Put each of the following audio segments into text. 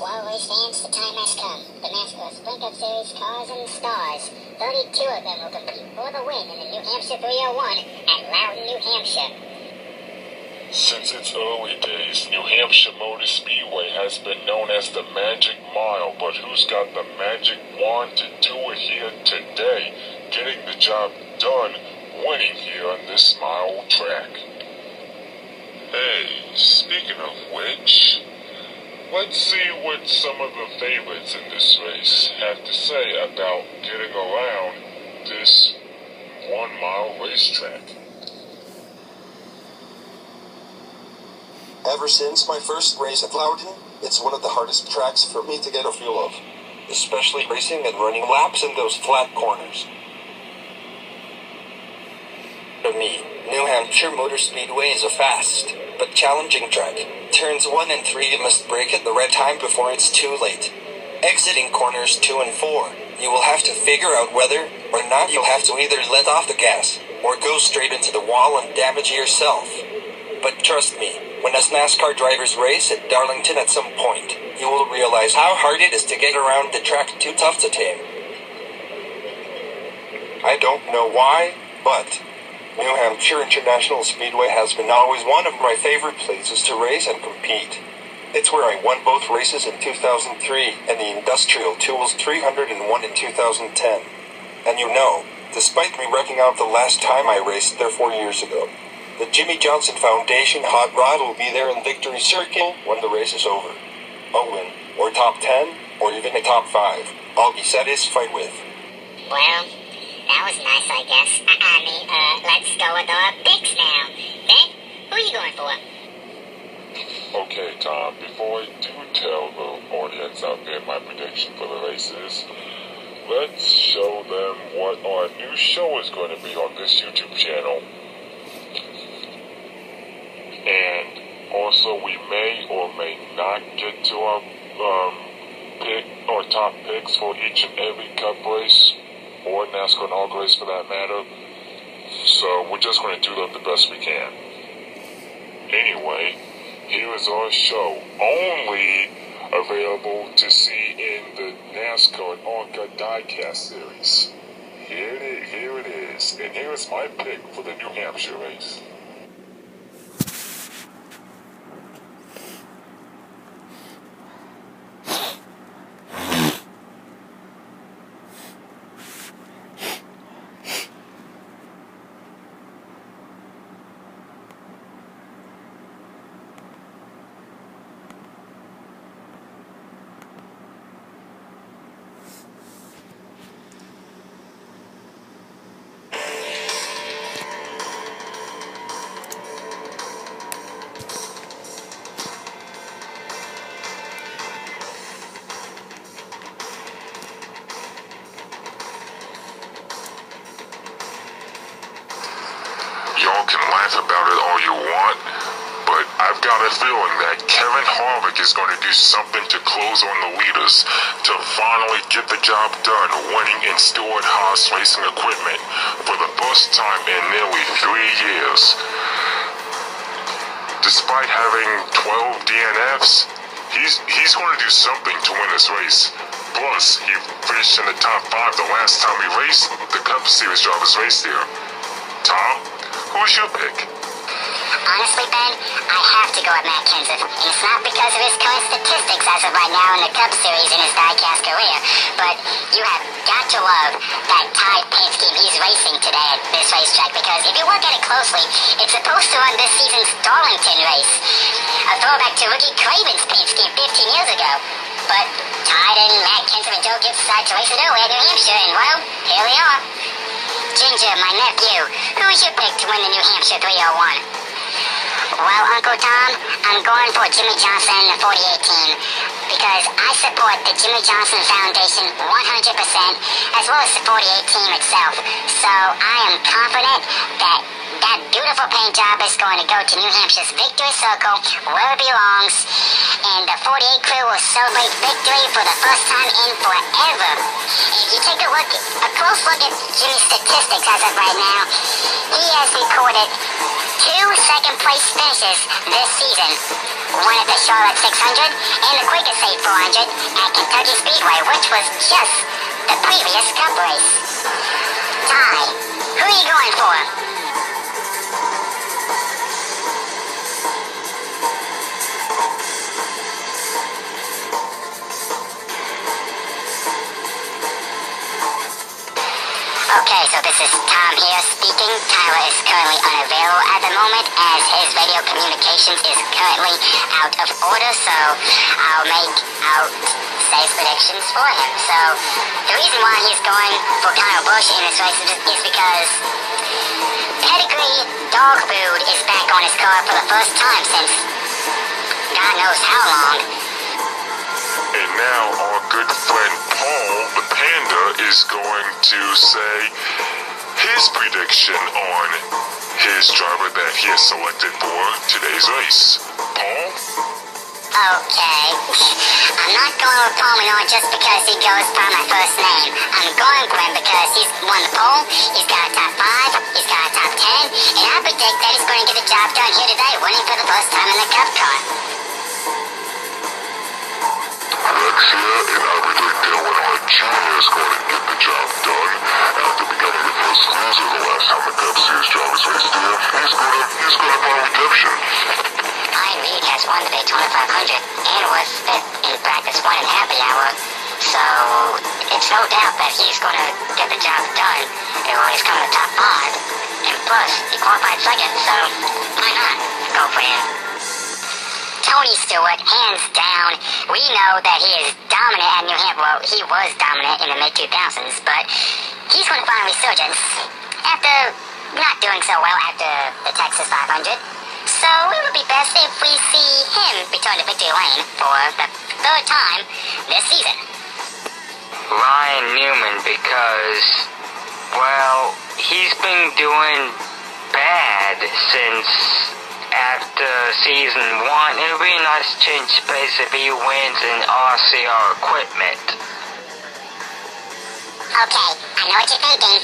Well, race fans, the time has come. The NASCAR Sprint Cup Series Cars and Stars. 32 of them will compete for the win in the New Hampshire 301 at Loudon, New Hampshire. Since its early days, New Hampshire Motor Speedway has been known as the Magic Mile, but who's got the magic wand to do it here today, getting the job done, winning here on this mile track? Hey, speaking of which, let's see what some of the favorites in this race have to say about getting around this 1 mile racetrack. Ever since my first race at Loudon, it's one of the hardest tracks for me to get a feel of, especially racing and running laps in those flat corners. To me, New Hampshire Motor Speedway is a fast, but challenging track. Turns 1 and 3 you must brake at the right time before it's too late. Exiting corners 2 and 4, you will have to figure out whether or not you'll have to either let off the gas, or go straight into the wall and damage yourself. But trust me, when us NASCAR drivers race at Darlington at some point, you will realize how hard it is to get around the track, too tough to tame. I don't know why, but New Hampshire International Speedway has been always one of my favorite places to race and compete. It's where I won both races in 2003 and the Industrial Tools 301 in 2010. And you know, despite me wrecking out the last time I raced there 4 years ago, the Jimmy Johnson Foundation Hot Rod will be there in Victory Circle when the race is over. A win, or top 10, or even a top 5, I'll be satisfied with. Well, that was nice, I guess. Let's go with our picks now. Ben, who are you going for? Okay, Tom, before I do tell the audience out there my prediction for the races, let's show them what our new show is going to be on this YouTube channel. And also, we may or may not get to our top picks for each and every Cup race, or NASCAR inaugural race for that matter. So we're just going to do the best we can. Anyway, here is our show, only available to see in the NASCAR ARCA Diecast series. Here it is, and here is my pick for the New Hampshire race. Y'all can laugh about it all you want, but I've got a feeling that Kevin Harvick is going to do something to close on the leaders to finally get the job done, winning in Stewart-Haas racing equipment for the first time in nearly 3 years. Despite having 12 DNFs, he's going to do something to win this race. Plus, he finished in the top 5 the last time he raced the Cup Series drivers raced here. Tom, who's your pick? Honestly, Ben, I have to go with Matt Kenseth. And it's not because of his current statistics as of right now in the Cup Series in his diecast career, but you have got to love that Tide paint scheme he's racing today at this racetrack, because if you look at it closely, it's supposed to run this season's Darlington race, a throwback to Ricky Craven's paint scheme 15 years ago. But Tide and Matt Kenseth and Joe Gibbs decided to race it early at New Hampshire, and well, here we are. Ginger, my nephew, who's your pick to win the New Hampshire 301? Well, Uncle Tom, I'm going for Jimmy Johnson in the 4018 because I support the Jimmy Johnson Foundation 100%, as well as the 48 team itself. So I am confident that That beautiful paint job is going to go to New Hampshire's Victory Circle, where it belongs, and the 48 crew will celebrate victory for the first time in forever. If you take a close look at Jimmy's statistics as of right now, he has recorded 2 second-place finishes this season. One at the Charlotte 600 and the Quaker State 400 at Kentucky Speedway, which was just the previous Cup race. Ty, who are you going for? Okay, so this is Tom here speaking. Tyler is currently unavailable at the moment as his radio communications is currently out of order, so I'll say predictions for him. So the reason why he's going for Kyle Busch in this race is because Pedigree dog food is back on his car for the first time since God knows how long. And now our good friend Paul, the Panda, is going to say his prediction on his driver that he has selected for today's race. Paul? Okay. I'm not going with Paul Menard just because he goes by my first name. I'm going for him because he's won the pole, he's got a top 5, he's got a top 10, and I predict that he's going to get the job done here today, winning for the first time in the Cup car. Rex here, and I predict that Leonard Jr. is going to get the job done after becoming the first loser the last time the Cup Series drivers raced here. He's going to find redemption. Ryan Reed has won the Daytona 500 and was fifth in practice 1 and happy hour, so it's no doubt that he's going to get the job done. He's coming to top 5, and plus he qualified second, so why not go for him? Tony Stewart, hands down, we know that he is dominant at New Hampshire. Well, he was dominant in the mid-2000s, but he's going to find resurgence after not doing so well after the Texas 500. So it would be best if we see him return to victory lane for the 3rd time this season. Ryan Newman, because, well, he's been doing bad since after season 1. It would be a nice change of pace if he wins in RCR equipment. Okay, I know what you're thinking,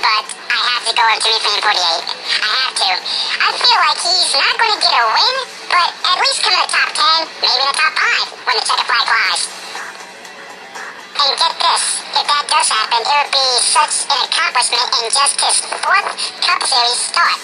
but I have to go with Jimmy Fan 48. I have to. I feel like he's not going to get a win, but at least come to the top 10, maybe the top 5 when the checkered flag flies. And get this, if that does happen, it would be such an accomplishment in just his 4th Cup Series start.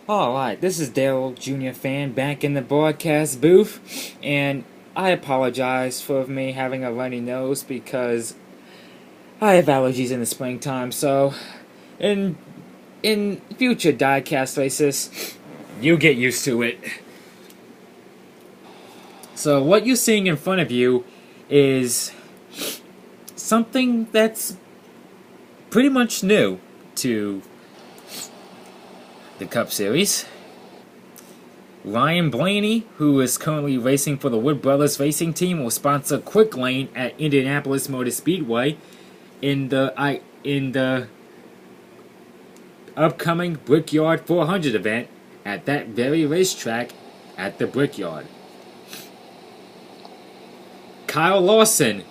Alright, this is Daryl Jr. Fan back in the broadcast booth, and I apologize for me having a runny nose because I have allergies in the springtime, so in future diecast races, you get used to it. So what you're seeing in front of you is something that's pretty much new to the Cup Series. Ryan Blaney, who is currently racing for the Wood Brothers Racing Team, will sponsor Quick Lane at Indianapolis Motor Speedway in the upcoming Brickyard 400 event at that very racetrack at the Brickyard. Kyle Larson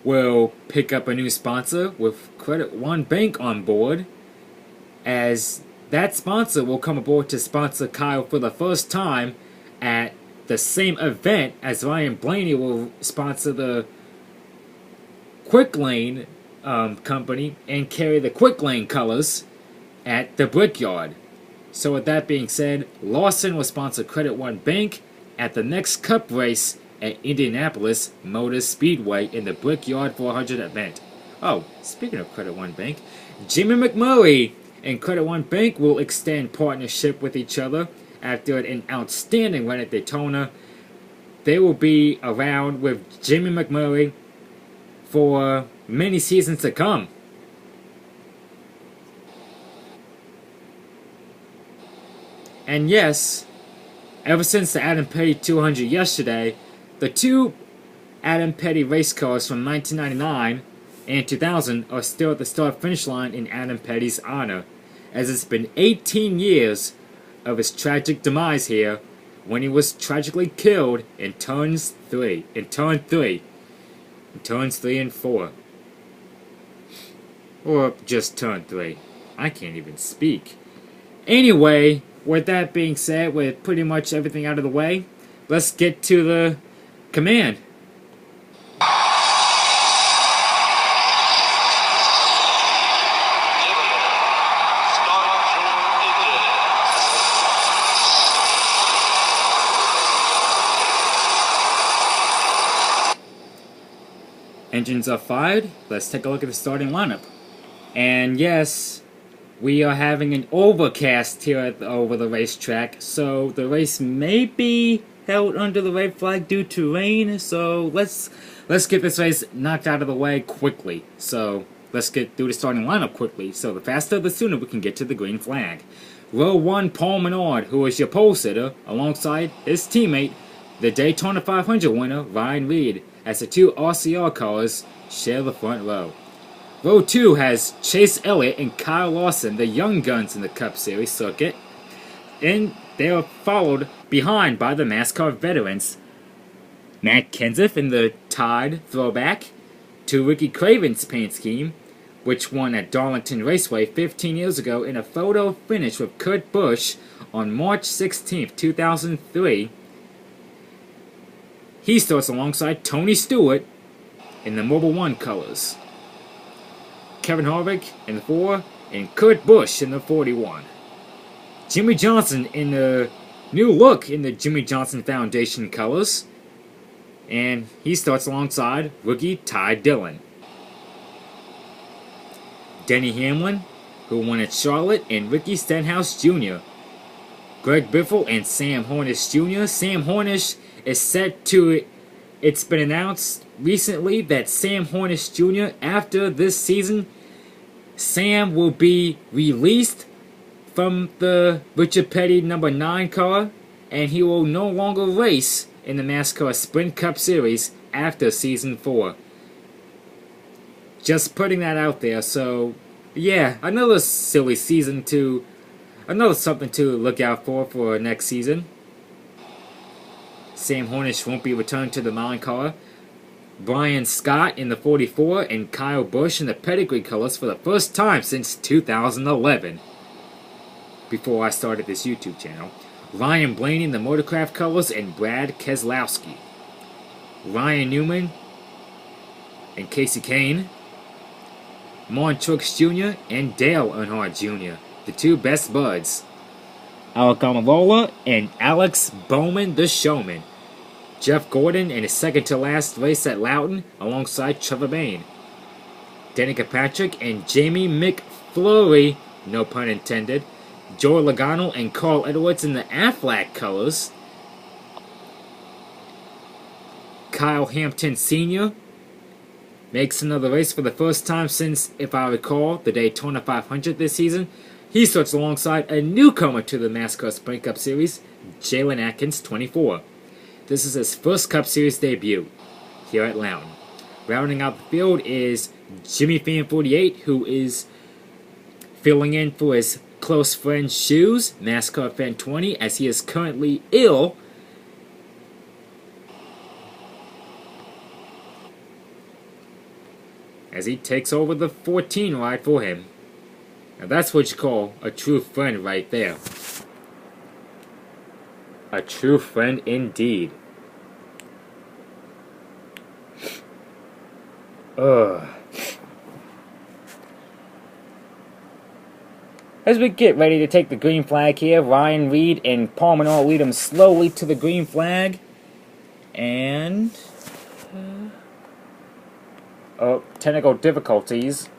will pick up a new sponsor with Credit One Bank on board, as that sponsor will come aboard to sponsor Kyle for the first time at the same event as Ryan Blaney will sponsor the Quick Lane company and carry the Quick Lane colors at the Brickyard. So with that being said, Lawson will sponsor Credit One Bank at the next Cup race at Indianapolis Motor Speedway in the Brickyard 400 event. Oh, speaking of Credit One Bank, Jimmy McMurray and Credit One Bank will extend partnership with each other after an outstanding run at Daytona. They will be around with Jimmy McMurray for many seasons to come. And yes, ever since the Adam Petty 200 yesterday, the two Adam Petty race cars from 1999 and 2000 are still at the start-finish line in Adam Petty's honor, as it's been 18 years of his tragic demise here when he was tragically killed in turns 3 and 4. Or just turn 3. I can't even speak. Anyway, with that being said, with pretty much everything out of the way, let's get to the command. Engines are fired. Let's take a look at the starting lineup. And yes, we are having an overcast here over the racetrack, so the race may be held under the red flag due to rain. So let's get this race knocked out of the way quickly. So let's get through the starting lineup quickly. So the faster, the sooner we can get to the green flag. Row 1, Paul Menard, who is your pole sitter, alongside his teammate, the Daytona 500 winner, Ryan Reed, as the two RCR cars share the front row. Row 2 has Chase Elliott and Kyle Larson, the young guns in the Cup Series circuit, and they are followed behind by the NASCAR veterans, Matt Kenseth in the Tide throwback to Ricky Craven's paint scheme, which won at Darlington Raceway 15 years ago in a photo finish with Kurt Busch on March 16, 2003. He starts alongside Tony Stewart in the Mobil 1 colors, Kevin Harvick in the 4, and Kurt Busch in the 41. Jimmy Johnson in the new look in the Jimmy Johnson Foundation colors, and he starts alongside rookie Ty Dillon. Denny Hamlin, who won at Charlotte, and Ricky Stenhouse Jr. Greg Biffle and Sam Hornish Jr. Sam Hornish is set to... It's been announced recently that Sam Hornish Jr., after this season, Sam will be released from the Richard Petty number 9 car, and he will no longer race in the NASCAR Sprint Cup Series after Season 4. Just putting that out there, so yeah, another silly season to... Another something to look out for next season. Sam Hornish won't be returned to the 9 car. Brian Scott in the 44 and Kyle Busch in the pedigree colors for the first time since 2011. Before I started this YouTube channel. Ryan Blaney in the Motorcraft colors and Brad Keselowski. Ryan Newman and Casey Kane. Mon Truex Jr. and Dale Earnhardt Jr., the two best buds. Alec Almirola and Alex Bowman the Showman. Jeff Gordon in his second-to-last race at Loudon alongside Trevor Bayne. Danica Patrick and Jamie McFlurry, no pun intended. Joey Logano and Carl Edwards in the Aflac colors. Kyle Hampton Sr. makes another race for the first time since, if I recall, the Daytona 500 this season. He starts alongside a newcomer to the NASCAR Sprint Cup Series, Jalen Atkins, 24. This is his first Cup Series debut here at Loudon. Rounding out the field is Jimmy Fan 48, who is filling in for his close friend Shoes, NASCAR Fan 20, as he is currently ill. As he takes over the 14 ride for him. Now that's what you call a true friend right there. A true friend indeed. Ugh. As we get ready to take the green flag here, Ryan Reed and Paul Menard lead them slowly to the green flag. And... technical difficulties.